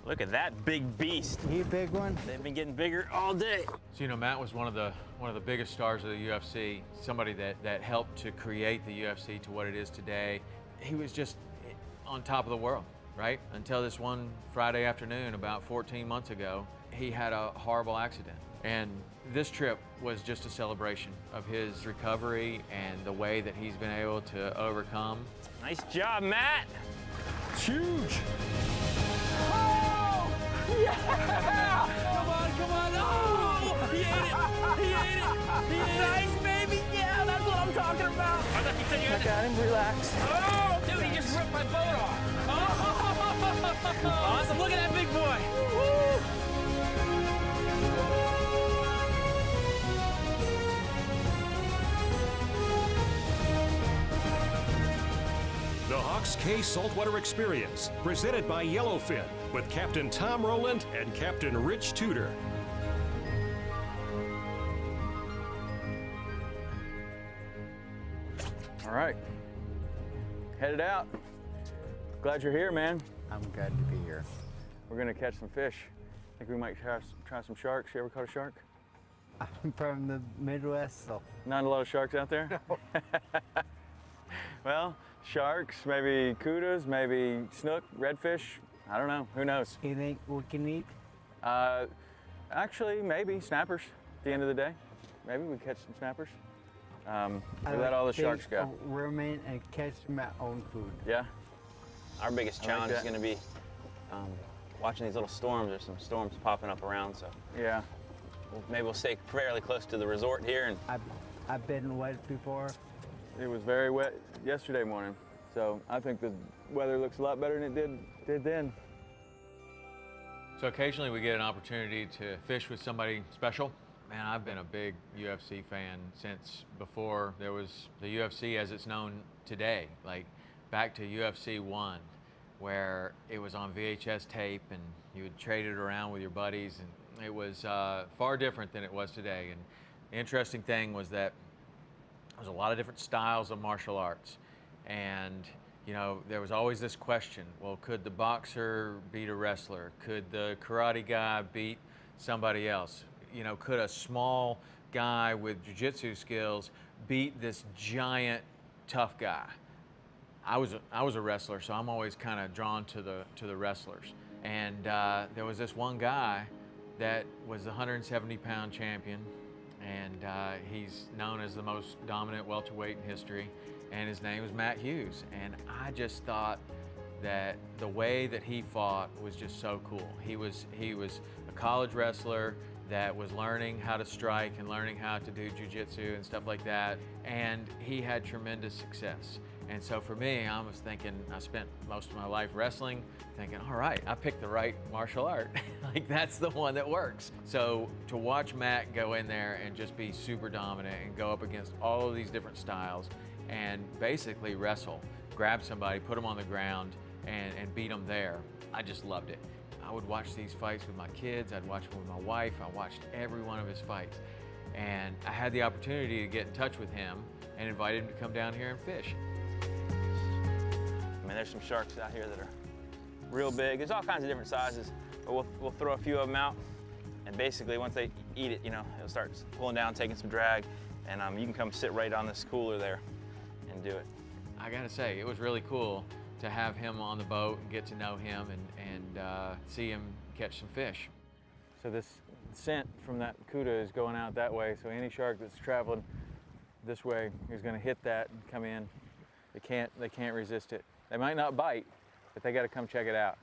Look at that big beast. He a big one? They've been getting bigger all day. So, you know, Matt was one of the biggest stars of the UFC, somebody that helped to create the UFC to what it is today. He was just on top of the world, right? Until this one Friday afternoon about 14 months ago, he had a horrible accident. And this trip was just a celebration of his recovery and the way that he's been able to overcome. Nice job, Matt. It's huge. Oh, yeah! Come on. Oh, he ate it. He ate it. He ate it. Nice, baby. Yeah, that's what I'm talking about. I thought you said you had to... got him, relax. Oh, dude, he just ripped my boat off. Oh, awesome. Look at that big boy. Woo! The Hawks K Saltwater Experience, presented by Yellowfin, with Captain Tom Rowland and Captain Rich Tudor. All right, headed out. Glad you're here, man. I'm glad to be here. We're gonna catch some fish. Think we might try some sharks. You ever caught a shark? I'm from the Midwest, so. Not a lot of sharks out there? No. Well, sharks, maybe kudas, maybe snook, redfish. I don't know, who knows? You think we can eat? Actually, maybe snappers at the end of the day. Maybe we catch some snappers. We let all the sharks go. Remain and catch my own food. Yeah? Our biggest I like challenge is that. going to be watching these little storms. There's some storms popping up around, so Yeah. maybe we'll stay fairly close to the resort here. And I've been wet before. It was very wet yesterday morning, so I think the weather looks a lot better than it did then. So occasionally we get an opportunity to fish with somebody special. Man, I've been a big UFC fan since before there was the UFC as it's known today, like back to UFC 1, where it was on VHS tape and you would trade it around with your buddies, and it was far different than it was today. And the interesting thing was that there was a lot of different styles of martial arts, and you know, there was always this question, well, could the boxer beat a wrestler? Could the karate guy beat somebody else? You know, could a small guy with jiu-jitsu skills beat this giant tough guy? I was a wrestler, so I'm always kind of drawn to the wrestlers. And there was this one guy that was the 170-pound champion, and he's known as the most dominant welterweight in history, and his name was Matt Hughes. And I just thought that the way that he fought was just so cool. He was a college wrestler that was learning how to strike and learning how to do jiu-jitsu and stuff like that, and he had tremendous success. And so for me, I was thinking, I spent most of my life wrestling, thinking, all right, I picked the right martial art. Like, that's the one that works. So to watch Matt go in there and just be super dominant and go up against all of these different styles and basically wrestle, grab somebody, put them on the ground, and beat them there, I just loved it. I would watch these fights with my kids, I'd watch them with my wife, I watched every one of his fights. And I had the opportunity to get in touch with him and invite him to come down here and fish. I mean, there's some sharks out here that are real big. There's all kinds of different sizes, but we'll throw a few of them out, and basically once they eat it, you know, it'll start pulling down, taking some drag, and you can come sit right on this cooler there and do it. I gotta say, it was really cool to have him on the boat and get to know him and see him catch some fish. So this scent from that cuda is going out that way, so any shark that's traveling this way is going to hit that and come in. They can't resist it. They might not bite, but they got to come check it out.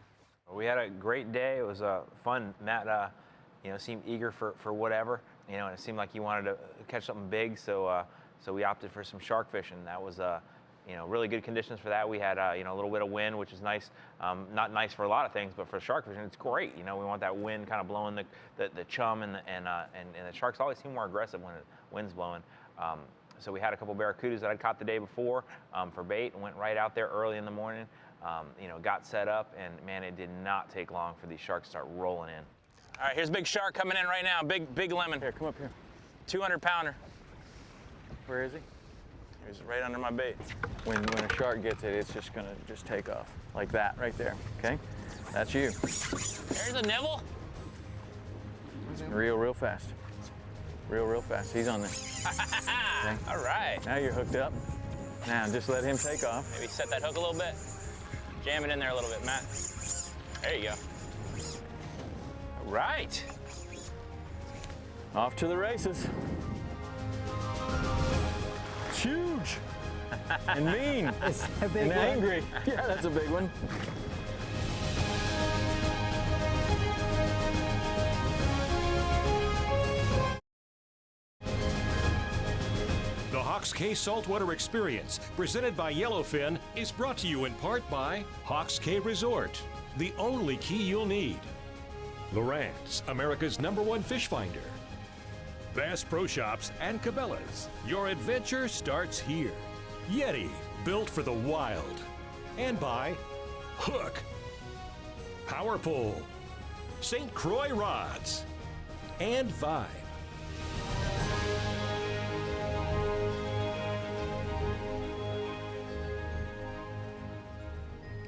We had a great day. It was fun. Matt, you know, seemed eager for whatever, you know, and it seemed like he wanted to catch something big, so we opted for some shark fishing. That was you know, really good conditions for that. We had you know, a little bit of wind, which is nice. Not nice for a lot of things, but for shark fishing, it's great. You know, we want that wind kind of blowing the chum, and the sharks always seem more aggressive when the wind's blowing. So we had a couple barracudas that I'd caught the day before for bait, and went right out there early in the morning. You know, got set up, and man, it did not take long for these sharks to start rolling in. All right, here's a big shark coming in right now. Big lemon. Here, come up here. 200-pounder. Where is he? He's right under my bait. When a shark gets it, it's just gonna take off like that right there, okay? That's you. There's a nibble. Real fast. Real fast. He's on there. Okay. All right. Now you're hooked up. Now just let him take off. Maybe set that hook a little bit. Jam it in there a little bit, Matt. There you go. All right. Off to the races. It's huge and mean It's a big and one. angry. Yeah, that's a big one. The Hawks Cay Saltwater Experience, presented by Yellowfin, is brought to you in part by Hawks Cay Resort, the only key you'll need. Lowrance, America's #1 fish finder. Bass Pro Shops and Cabela's. Your adventure starts here. Yeti, built for the wild. And by Hook, Power Pole, St. Croix Rods, and Vibe.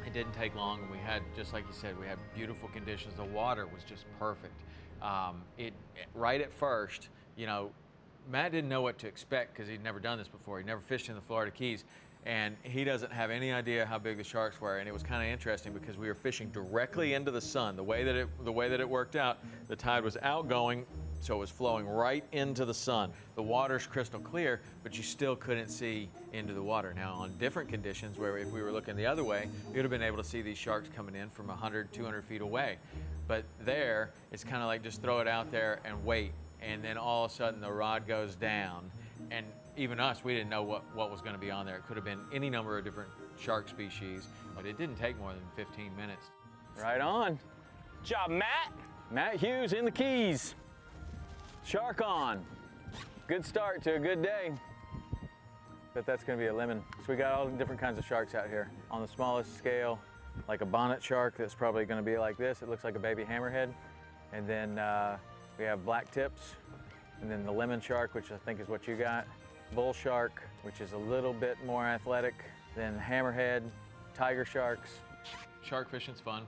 It didn't take long, and we had, just like you said, we had beautiful conditions. The water was just perfect. Right at first, you know, Matt didn't know what to expect because he'd never done this before. He'd never fished in the Florida Keys, and he doesn't have any idea how big the sharks were. And it was kind of interesting because we were fishing directly into the sun. The way that it worked out, the tide was outgoing, so it was flowing right into the sun. The water's crystal clear, but you still couldn't see into the water. Now, on different conditions, where if we were looking the other way, you'd have been able to see these sharks coming in from 100, 200 feet away. But there, it's kind of like just throw it out there and wait. And then all of a sudden the rod goes down. And even us, we didn't know what was going to be on there. It could have been any number of different shark species, but it didn't take more than 15 minutes. Right on. Good job, Matt. Matt Hughes in the Keys. Shark on. Good start to a good day. But that's going to be a lemon. So we got all different kinds of sharks out here. On the smallest scale, like a bonnet shark that's probably going to be like this. It looks like a baby hammerhead. And then we have black tips. And then the lemon shark, which I think is what you got. Bull shark, which is a little bit more athletic. Then hammerhead, tiger sharks. Shark fishing's fun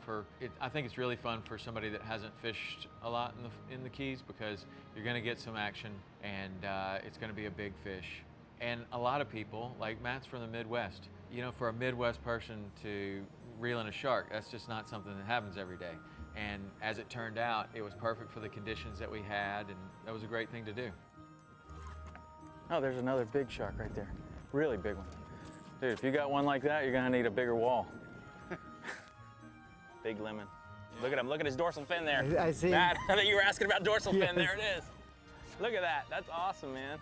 I think it's really fun for somebody that hasn't fished a lot in the Keys, because you're going to get some action, and it's going to be a big fish. And a lot of people, like Matt's from the Midwest, you know, for a Midwest person to reel in a shark, that's just not something that happens every day. And as it turned out, it was perfect for the conditions that we had, and that was a great thing to do. Oh, there's another big shark right there. Really big one. Dude, if you got one like that, you're going to need a bigger wall. Big lemon. Look at him. Look at his dorsal fin there. I see. Matt, I think you were asking about dorsal fin. Yes. There it is. Look at that. That's awesome, man.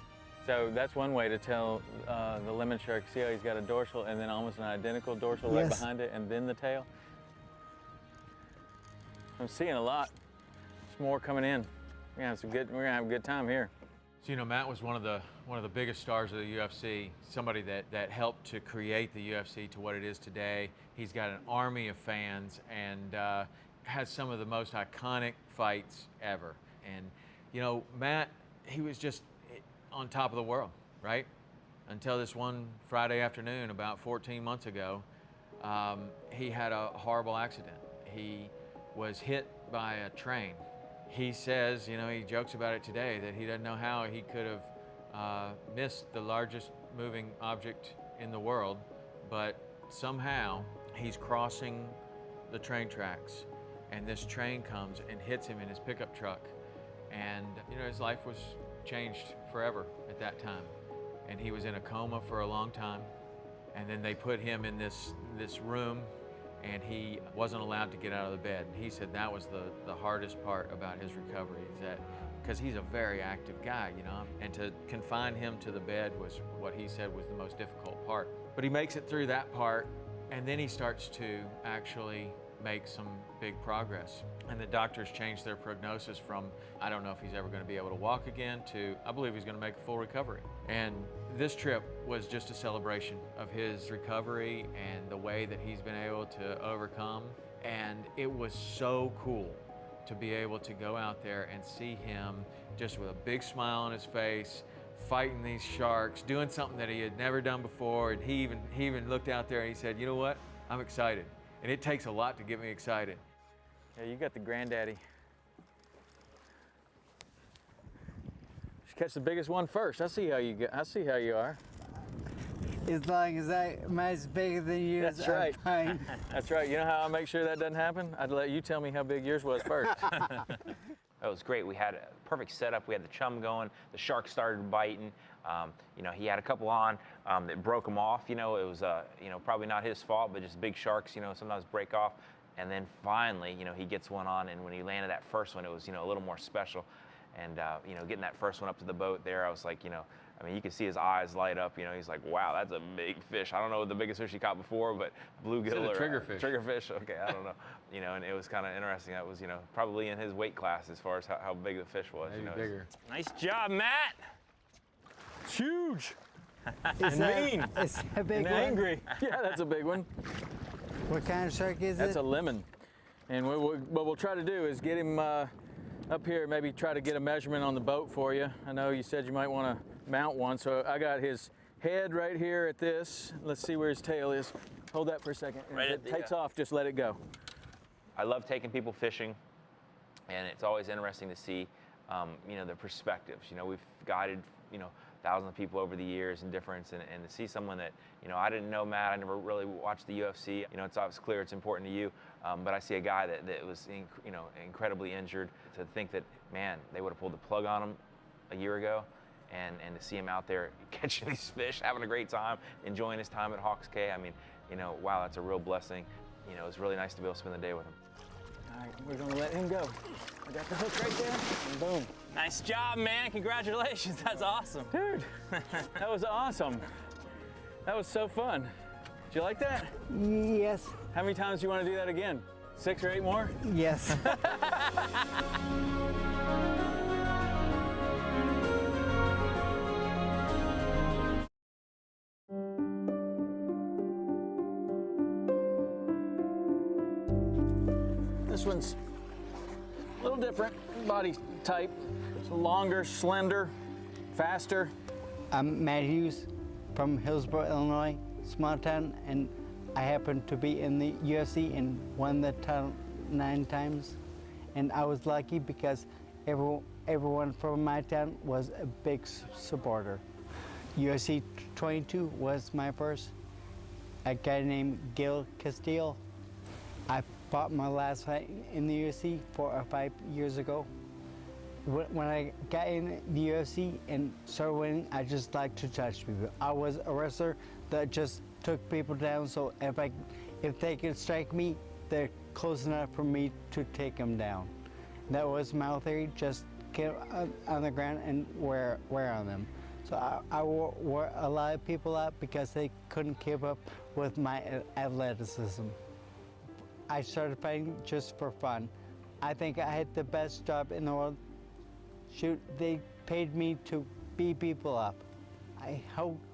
So that's one way to tell the lemon shark. See how he's got a dorsal and then almost an identical dorsal right Yes. behind it, and then the tail? I'm seeing a lot. There's more coming in. We're gonna have a good time here. So, you know, Matt was one of the biggest stars of the UFC, somebody that helped to create the UFC to what it is today. He's got an army of fans, and has some of the most iconic fights ever. And, you know, Matt, he was just on top of the world, right? Until this one Friday afternoon about 14 months ago, he had a horrible accident. He was hit by a train. He says, you know, he jokes about it today, that he doesn't know how he could have missed the largest moving object in the world, but somehow he's crossing the train tracks, and this train comes and hits him in his pickup truck. And, you know, his life was changed forever at that time. And he was in a coma for a long time. And then they put him in this room, and he wasn't allowed to get out of the bed. And he said that was the hardest part about his recovery, is that because he's a very active guy, you know, and to confine him to the bed was what he said was the most difficult part. But he makes it through that part, and then he starts to actually make some big progress. And the doctors changed their prognosis from, I don't know if he's ever going to be able to walk again, to, I believe he's going to make a full recovery. And this trip was just a celebration of his recovery and the way that he's been able to overcome. And it was so cool to be able to go out there and see him just with a big smile on his face, fighting these sharks, doing something that he had never done before. And he even looked out there and he said, you know what, I'm excited. And it takes a lot to get me excited. Yeah, you got the granddaddy. Just catch the biggest one first. I see how you get. I see how you are. As long as mine's bigger than yours, That's right. I'm fine. That's right. You know how I make sure that doesn't happen? I'd let you tell me how big yours was first. It was great. We had a perfect setup. We had the chum going. The shark started biting. You know, he had a couple on that broke him off. You know, it was you know, probably not his fault, but just big sharks, you know, sometimes break off. And then finally, you know, he gets one on, and when he landed that first one, it was, you know, a little more special. And you know, getting that first one up to the boat there, I was like, you know, I mean, you could see his eyes light up. You know, he's like, wow, that's a big fish. I don't know what the biggest fish he caught before, but bluegill or triggerfish. Triggerfish. Okay, I don't know. You know, and it was kind of interesting. That was, you know, probably in his weight class as far as how big the fish was. Maybe you know, bigger. Nice job, Matt. It's huge. Is mean. It's a big And one. angry. Yeah, that's a big one. What kind of shark is That's it? a lemon. And what we'll try to do is get him up here, maybe try to get a measurement on the boat for you. I know you said you might want to mount one, so I got his head right here at this. Let's see where his tail is. Hold that for a second. And Right if at it the, takes off, just let it go. I love taking people fishing, and it's always interesting to see, you know, the perspectives. You know, we've guided, you know, thousands of people over the years and difference, and to see someone that, you know, I didn't know Matt, I never really watched the UFC. You know, it's obviously clear it's important to you, but I see a guy that was, you know, incredibly injured. To think that, man, they would have pulled the plug on him a year ago, and to see him out there catching these fish, having a great time, enjoying his time at Hawks Cay. I mean, you know, wow, that's a real blessing. You know, it's really nice to be able to spend the day with him. All right, we're gonna let him go. I got the hook right there, and boom. Nice job, man. Congratulations. That's awesome. Dude, that was awesome. That was so fun. Did you like that? Yes. How many times do you want to do that again? 6 or 8 more? Yes. This one's a little different body type. It's longer, slender, faster. I'm Matt Hughes from Hillsborough, Illinois, small town, and I happen to be in the UFC and won the title 9 times. And I was lucky because everyone from my town was a big supporter. UFC 22 was my first. A guy named Gil Castillo. I fought my last fight in the UFC 4 or 5 years ago. When I got in the UFC and started winning, I just liked to touch people. I was a wrestler that just took people down, so if they could strike me, they're close enough for me to take them down. That was my theory, just get on the ground and wear on them. So I wore a lot of people out because they couldn't keep up with my athleticism. I started fighting just for fun. I think I had the best job in the world. Shoot, they paid me to beat people up.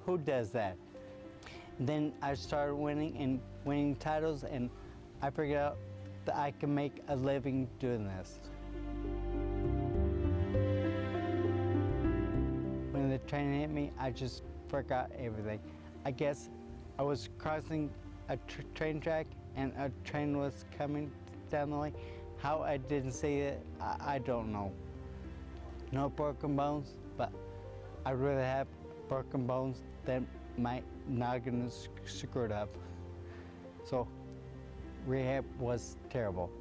Who does that? Then I started winning titles, and I figured out that I can make a living doing this. When the train hit me, I just forgot everything. I guess I was crossing a train track, and a train was coming down the way. How I didn't see it, I don't know. No broken bones, but I'd rather have broken bones than my noggin is screwed up. So rehab was terrible.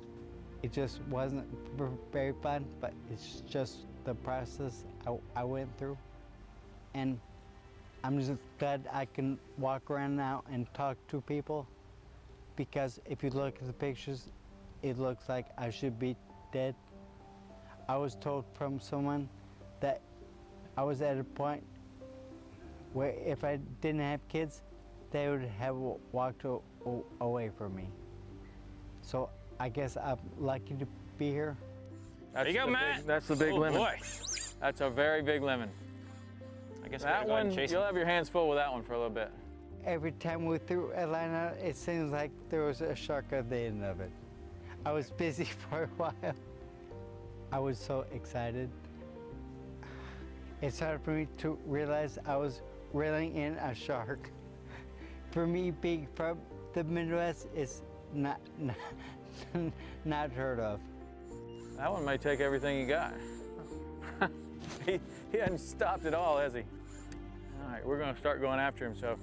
It just wasn't very fun, but it's just the process I went through. And I'm just glad I can walk around now and talk to people, because if you look at the pictures, it looks like I should be dead. I was told from someone that I was at a point where if I didn't have kids, they would have walked away from me. So I guess I'm lucky to be here. There you go, Matt. That's the big Oh, lemon. boy. That's a very big lemon. I guess That we're one, going to chase you'll him. have your hands full with that one for a little bit. Every time we threw a line out, it seems like there was a shark at the end of it. I was busy for a while. I was so excited. It's hard for me to realize I was reeling in a shark. For me, being from the Midwest is not not heard of. That one may take everything you got. he hasn't stopped at all, has he? All right, we're going to start going after him, so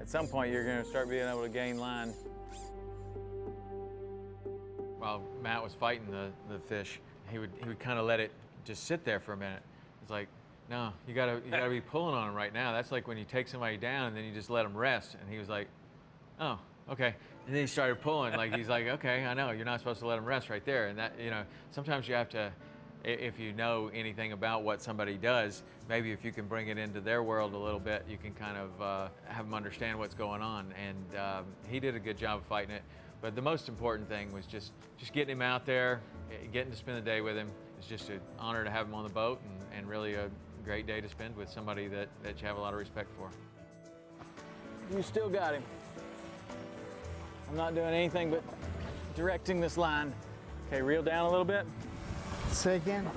at some point you're going to start being able to gain line. While Matt was fighting the fish, he would kind of let it just sit there for a minute. It's like, no, you gotta be pulling on him right now. That's like when you take somebody down and then you just let them rest. And he was like, oh, okay. And then he started pulling. Like he's like, okay, I know you're not supposed to let them rest right there. And that, you know, sometimes you have to, if you know anything about what somebody does, maybe if you can bring it into their world a little bit, you can kind of have them understand what's going on. And he did a good job of fighting it. But the most important thing was just getting him out there, getting to spend the day with him. It's just an honor to have him on the boat and really a great day to spend with somebody that you have a lot of respect for. You still got him. I'm not doing anything but directing this line. Okay, reel down a little bit. Say again?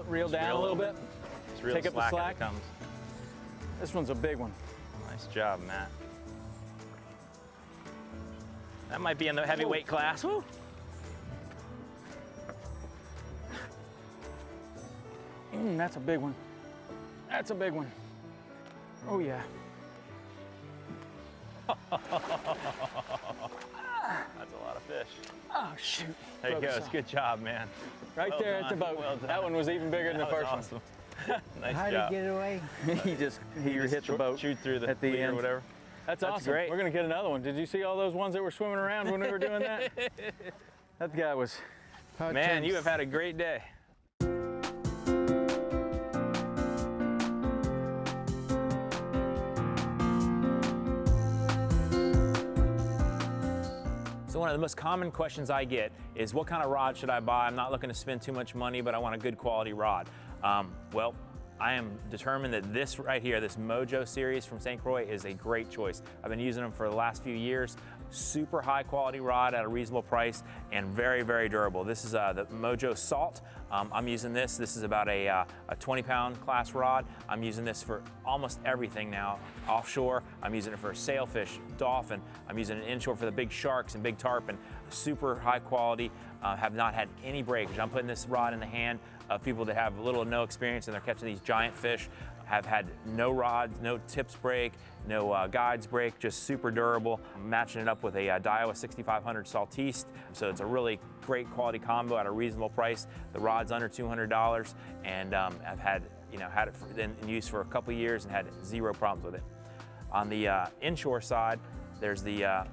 Reel down a little bit. It's real Take up the slack. As it comes. This one's a big one. Nice job, Matt. That might be in the heavyweight class. Woo. That's a big one. That's a big one. Oh yeah. That's a lot of fish. Oh shoot. There you go. Focus It's on. good job, man. Right Well there at the done. boat. Well done. That one was even bigger than the That first was one. awesome. Nice How job. did he get away? he hit the boat. Chewed through the at the lead end. or whatever. That's That's awesome. great. We're gonna get another one. Did you see all those ones that were swimming around when we were doing that? That guy was. Man, you have had a great day. So one of the most common questions I get is, what kind of rod should I buy? I'm not looking to spend too much money, but I want a good quality rod. Well, I am determined that this right here, this Mojo series from St. Croix, is a great choice. I've been using them for the last few years. Super high quality rod at a reasonable price and very, very durable. This is the Mojo Salt. I'm using this. This is about a 20-pound class rod. I'm using this for almost everything now. Offshore, I'm using it for sailfish, dolphin. I'm using it inshore for the big sharks and big tarpon. Super high quality, have not had any breakage. I'm putting this rod in the hand of people that have little or no experience and they're catching these giant fish, have had no rods, no tips break, no guides break, just super durable. I'm matching it up with a Daiwa 6500 Saltiste, so it's a really great quality combo at a reasonable price. The rod's under $200, and I've had it in use for a couple years and had zero problems with it. On the inshore side, there's the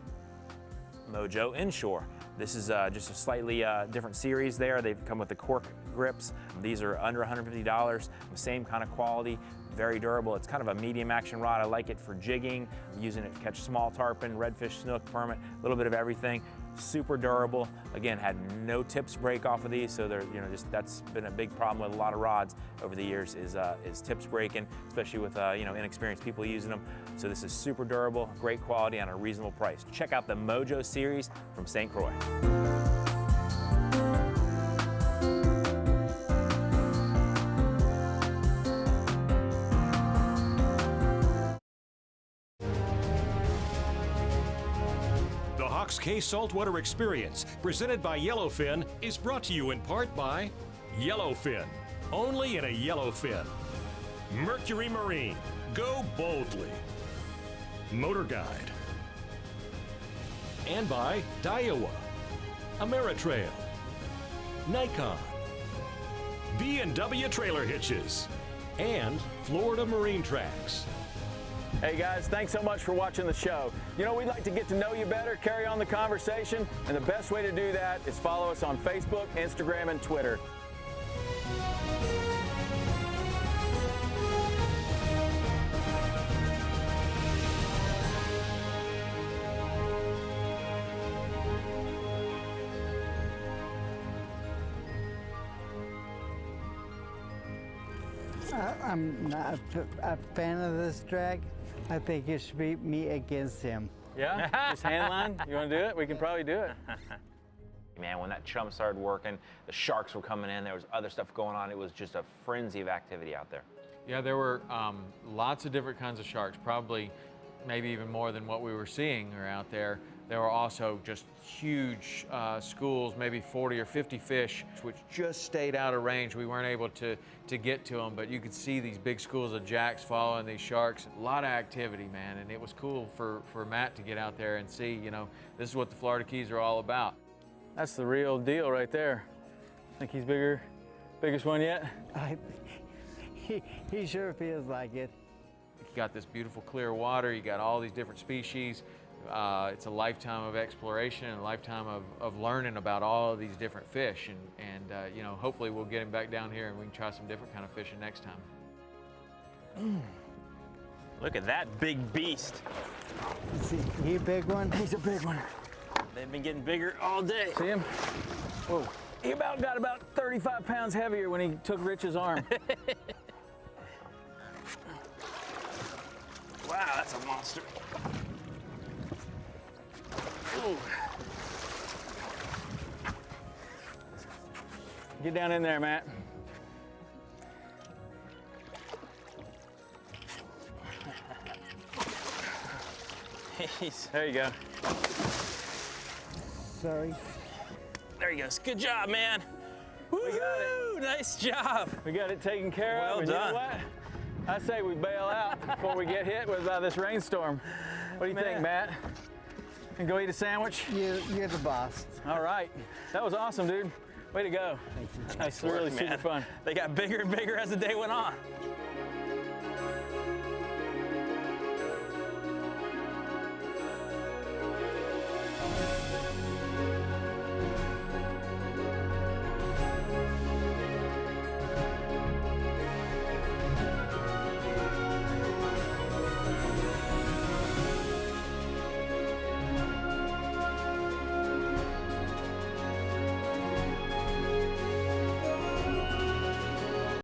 Mojo Inshore. This is just a slightly different series there. They come with the cork grips. These are under $150, the same kind of quality, very durable. It's kind of a medium action rod. I like it for jigging. I'm using it to catch small tarpon, redfish, snook, permit, a little bit of everything. Super durable. Again, had no tips break off of these, so they're, that's been a big problem with a lot of rods over the years is tips breaking, especially with inexperienced people using them. So this is super durable, great quality, and a reasonable price. Check out the Mojo series from St. Croix. The Hawks Cay Saltwater Experience, presented by Yellowfin, is brought to you in part by Yellowfin, only in a Yellowfin. Mercury Marine, go boldly. Motor Guide. And by Daiwa, Ameritrail, Nikon, B&W Trailer Hitches, and Florida Marine Tracks. Hey guys, thanks so much for watching the show. We'd like to get to know you better, carry on the conversation, and the best way to do that is follow us on Facebook, Instagram, and Twitter. I'm not a fan of this drag. I think it should be me against him. Yeah? Just hand line? You want to do it? We can probably do it. Man, when that chum started working, the sharks were coming in, there was other stuff going on. It was just a frenzy of activity out there. Yeah, there were lots of different kinds of sharks, probably maybe even more than what we were seeing are out there. there were also just huge schools, maybe 40 or 50 fish, which just stayed out of range. We weren't able to get to them, but you could see these big schools of jacks following these sharks. A lot of activity, man, and it was cool for Matt to get out there and see, you know, this is what the Florida Keys are all about. That's the real deal right there. Think he's biggest one yet? He sure feels like it. You got this beautiful clear water, you got all these different species. It's a lifetime of exploration and a lifetime of learning about all of these different fish. And you know, hopefully we'll get him back down here and we can try some different kind of fishing next time. Look at that big beast. See, he a big one? He's a big one. They've been getting bigger all day. See him? Whoa. He got about 35 pounds heavier when he took Rich's arm. Wow, that's a monster. Ooh. Get down in there, Matt. There you go. Sorry. There he goes. Good job, man. We got it. Nice job. We got it taken care Well of. And done. You know what? I say we bail out before we get hit by this rainstorm. What do you think, Matt? And go eat a sandwich? You're the boss. All right. That was awesome, dude. Way to go. Thank you. That's Work, really man. super fun. They got bigger and bigger as the day went on.